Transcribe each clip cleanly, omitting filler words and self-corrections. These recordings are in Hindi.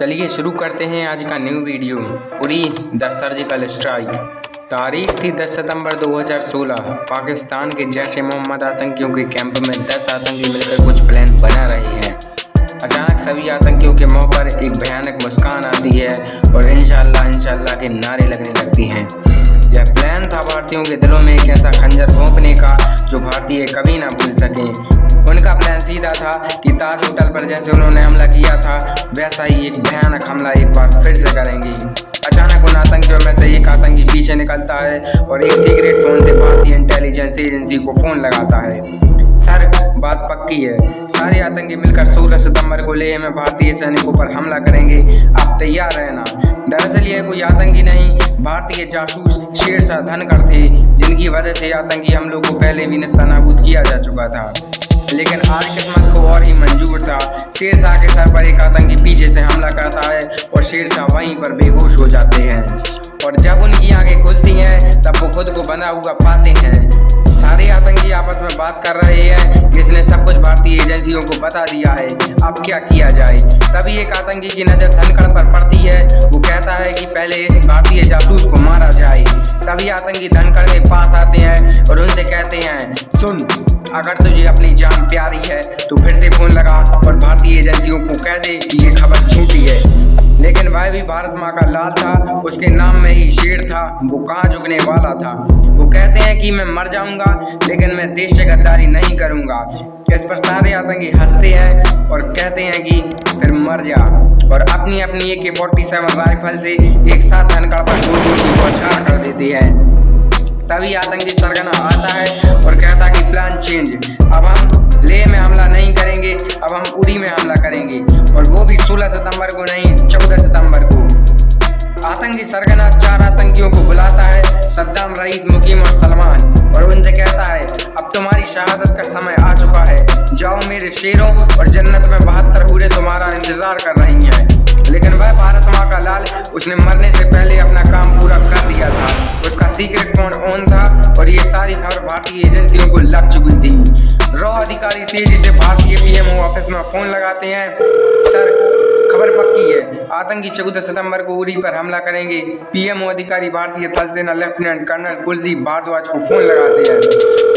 चलिए शुरू करते हैं आज का new video. Uri the surgical strike. तारीख थी 10 सितंबर 2016। पाकिस्तान के जैश ए मोहम्मद आतंकियों के कैंप में 10 आतंकी मिलकर कुछ प्लान बना रहे हैं। अचानक सभी आतंकियों के मुंह पर एक भयानक मुस्कान आती है और इंशाअल्लाह इंशाअल्लाह के नारे लगने लगती हैं। यह प्लान था भारतीयों के दिलों में एक ऐसा खंजर भोंकने का जो भारतीय कभी ना भूल सकें। उनका प्लान सीधा था कि ताज होटल पर जैसे उन्होंने हमला किया था वैसा ही एक भयानक हमला एक बार फिर से करेंगे। अचानक उन आतंकियों में से एक आतंकी पीछे निकलता है और एक सीक्रेट फोन से भारतीय इंटेलिजेंस एजेंसी को फोन लगाता है। सर, बात पक्की है, सारे आतंकी मिलकर 16 सितंबर को लेह में भारतीय सैनिकों पर हमला करेंगे, आप तैयार रहना। दरअसल यह कोई आतंकी नहीं, भारतीय जासूस शेरशाह धनखड़ थे, जिनकी वजह से आतंकी हमलों को पहले भी नेस्तनाबूद किया जा चुका था। लेकिन आज किस्मत को और ही मंजूर था। शेरशाह के सर पर एक आतंकी पीछे से हमला करता है और शेरशाह वहीं पर बेहोश हो जाते हैं और जब उनकी आंखें खुलती हैं तब वो खुद को बना हुआ पाते हैं। सारे आतंकी आपस में बात कर रहे हैं कि इसने सब कुछ भारतीय एजेंसियों को बता दिया है, अब क्या किया जाए। तभी एक आतंकी की नज़र धनखड़ पर पड़ती है। वो कहता है कि पहले इस भारतीय जासूस को मारा जाए। तभी आतंकी धनखड़ के पास आते हैं और उनसे कहते हैं, सुन, अगर तुझे अपनी जान प्यारी है तो फिर से फोन लगा और भारतीय एजेंसियों को कह दे कि ये खबर झूठी है। लेकिन वह भी भारत माँ का लाल था, उसके नाम में ही शेर था, वो कहाँ झुकने वाला था। वो कहते हैं कि मैं मर जाऊंगा लेकिन मैं देश से गद्दारी नहीं करूंगा। इस पर सारे आतंकी हंसते हैं और कहते हैं कि फिर मर जा, और अपनी अपनी AK-47 राइफल से एक साथ धनखड़ पर गोली की बौछार कर देते हैं। तभी आतंकी सरगना आता है और कहता कि प्लान चेंज, अब हम लेह में हमला नहीं करेंगे, अब हम उरी में हमला करेंगे, और वो भी 16 सितंबर को नहीं 14 सितंबर को। आतंकी सरगना 4 आतंकियों को बुलाता है, सद्दाम, रईस, मुकीम और सलमान, और उनसे कहता है अब तुम्हारी शहादत का समय आ चुका है, जाओ मेरे शेरों, और जन्नत में 72 हूरें तुम्हारा इंतजार कर रही हैं। लेकिन वह भारत माँ का लाल, उसने मरने से पहले अपना काम पूरा कर दिया था। उसका सीक्रेट फोन ऑन था और ये सारी खबर भारतीय एजेंसियों को लग चुकी थी। रॉ अधिकारी तेजी से भारतीय PMO ऑफिस में फोन लगाते हैं। सर, खबर पक्की है, आतंकी 14 सितंबर को उरी पर हमला करेंगे। PMO अधिकारी भारतीय थल सेना लेफ्टिनेंट कर्नल कुलदीप भारद्वाज को फोन लगाते हैं।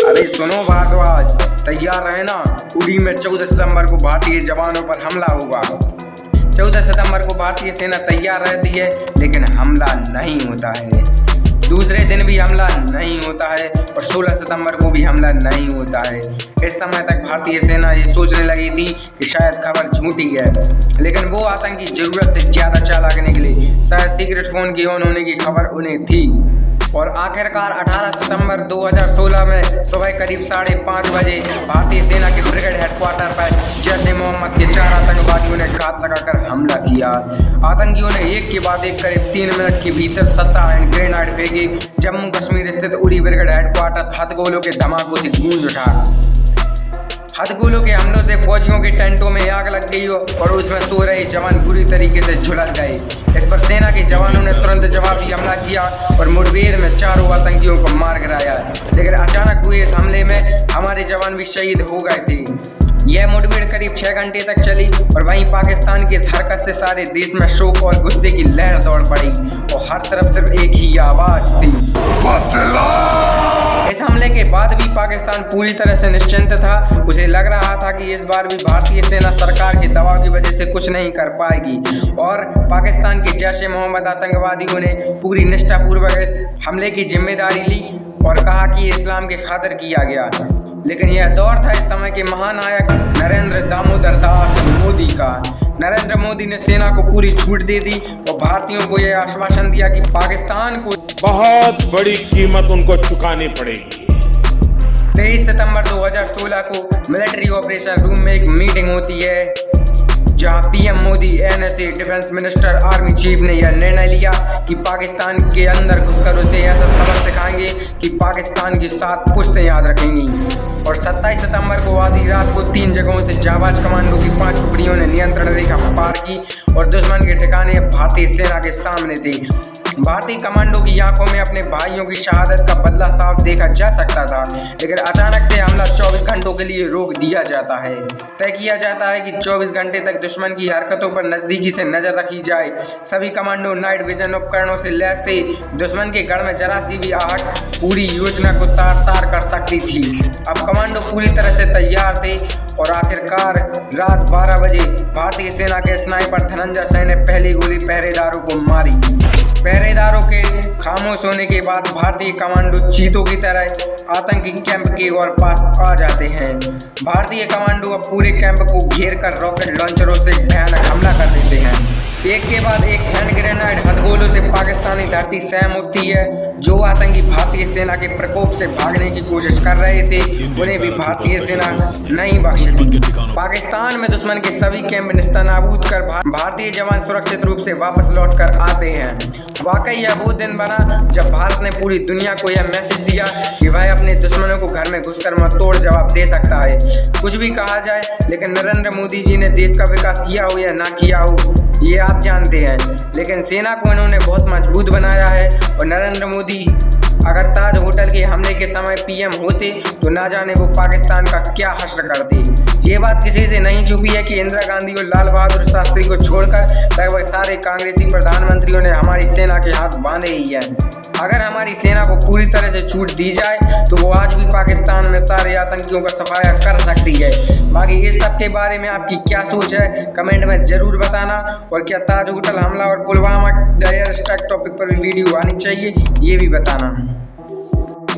अरे सुनो भारद्वाज, तैयार रहना, उरी में 14 सितंबर को भारतीय जवानों पर हमला होगा। 14 सितंबर को भारतीय सेना तैयार रहती है लेकिन हमला नहीं होता है। दूसरे दिन भी हमला नहीं होता है और 16 सितंबर को भी हमला नहीं होता है। इस समय तक भारतीय सेना ये सोचने लगी थी कि शायद खबर झूठी है, लेकिन वो आतंकी जरूरत से ज़्यादा चालाक निकले। शायद सीक्रेट फोन की ऑन होने की खबर उन्हें थी। और आखिरकार 18 सितंबर 2016 में सुबह करीब 5:30 बजे भारतीय सेना के ब्रिगेड हेडक्वार्टर पर जैश ए मोहम्मद के 4 आतंकवादियों ने घात लगाकर हमला किया। आतंकियों ने एक के बाद एक करीब 3 मिनट के भीतर 17 हैंड ग्रेनाइड फेंके। जम्मू कश्मीर स्थित उरी ब्रिगेड हेडक्वार्टर हथगोलों के धमाकों से गूंज उठा। हथगोलों के हमलों से फौजियों के टेंटों में आग लग गई और उसमें सो रहे जवान बुरी तरीके से झुलस गए। इस पर सेना के जवानों ने तुरंत जवाबी हमला किया और मुठभेड़ में 4 आतंकियों को मार गिराया। लेकिन अचानक हुए इस हमले में हमारे जवान भी शहीद हो गए थे। यह मुठभेड़ करीब 6 घंटे तक चली और वहीं पाकिस्तान की इस हरकत से सारे देश में शोक और गुस्से की लहर दौड़ पड़ी और हर तरफ सिर्फ एक ही आवाज थी, इस हमले के बाद भी पाकिस्तान पूरी तरह से निश्चिंत था। उसे लग रहा था कि इस बार भी भारतीय सेना सरकार के दबाव की वजह से कुछ नहीं कर पाएगी और पाकिस्तान के जैश ए मोहम्मद आतंकवादियों ने पूरी निष्ठापूर्वक इस हमले की जिम्मेदारी ली और कहा कि इस्लाम के खातिर किया गया। लेकिन यह दौर था इस समय के महानायक नरेंद्र दामोदर दास मोदी का। नरेंद्र मोदी ने सेना को पूरी छूट दे दी और भारतीयों को यह आश्वासन दिया कि पाकिस्तान को बहुत बड़ी कीमत उनको चुकानी पड़ेगी। 23 सितंबर 2016 को मिलिट्री ऑपरेशन रूम में एक मीटिंग होती है जहां PM Modi, NSA, defence minister, army chief ने यह निर्णय लिया कि पाकिस्तान के अंदर घुसकर उसे ऐसा सबक सिखाएंगे कि पाकिस्तान की 7 पुश्तें याद रखेंगी। और 27 सितंबर को आधी रात को 3 जगहों से जाबाज कमांडो की 5 टुकड़ियों ने नियंत्रण रेखा पार की और दुश्मन के ठिकाने भारतीय सेना के सामने थे। भारतीय कमांडो की आंखों में अपने भाइयों की शहादत का बदला साफ देखा जा सकता था, लेकिन अचानक से हमला 24 घंटों के लिए रोक दिया जाता है। तय किया जाता है कि 24 घंटे तक दुश्मन की हरकतों पर नजदीकी से नजर रखी जाए। सभी कमांडो नाइट विजन उपकरणों से लैस थे। दुश्मन के गढ़ में जरा सी भी आहट पूरी योजना को तार-तार कर सकती थी। अब कमांडो पूरी तरह से तैयार थे और आखिरकार रात 12 बजे भारतीय सेना के स्नाइपर धनंजय सिंह ने पहली गोली पहरेदारों को मारी। पहरेदारों के खामोश होने के बाद भारतीय कमांडो चीतों की तरह आतंकी कैंप के और पास आ जाते हैं। भारतीय कमांडो अब पूरे कैंप को घेर कर रॉकेट लॉन्चरों से भयानक हमला कर देते हैं। एक के बाद एक हैंड ग्रेनेड हथगोलों से पाकिस्तानी धरती सहम उठती है। जो आतंकी भारतीय सेना के प्रकोप से भागने की कोशिश कर रहे थे, उन्हें भी भारतीय सेना नहीं बख्शती। पाकिस्तान में दुश्मन के सभी कैंप निस्तानाबूद कर भारतीय जवान सुरक्षित रूप से वापस लौट कर आते हैं। वाकई यह वो दिन बना जब भारत ने पूरी दुनिया को यह मैसेज दिया कि वह अपने दुश्मनों को घर में घुसकर मुंहतोड़ जवाब दे सकता है। कुछ भी कहा जाए, लेकिन नरेंद्र मोदी जी ने देश का विकास किया हो या ना किया हो, ये आप जानते हैं, लेकिन सेना को इन्होंने बहुत मजबूत बनाया है। और नरेंद्र मोदी अगर ताज होटल के हमले के समय पीएम होते तो ना जाने वो पाकिस्तान का क्या हश्र करते। ये बात किसी से नहीं छुपी है कि इंदिरा गांधी और लाल बहादुर शास्त्री को छोड़कर लगभग सारे कांग्रेसी प्रधानमंत्रियों ने हमारी सेना के हाथ बांधे ही है। अगर हमारी सेना को पूरी तरह से छूट दी जाए तो वो आज भी पाकिस्तान में सारे आतंकियों का सफाया कर सकती है। बाकी इस सब के बारे में आपकी क्या सोच है, कमेंट में जरूर बताना। और क्या ताज होटल हमला और पुलवामा एयर स्ट्राइक टॉपिक पर भी वीडियो आनी चाहिए, ये भी बताना।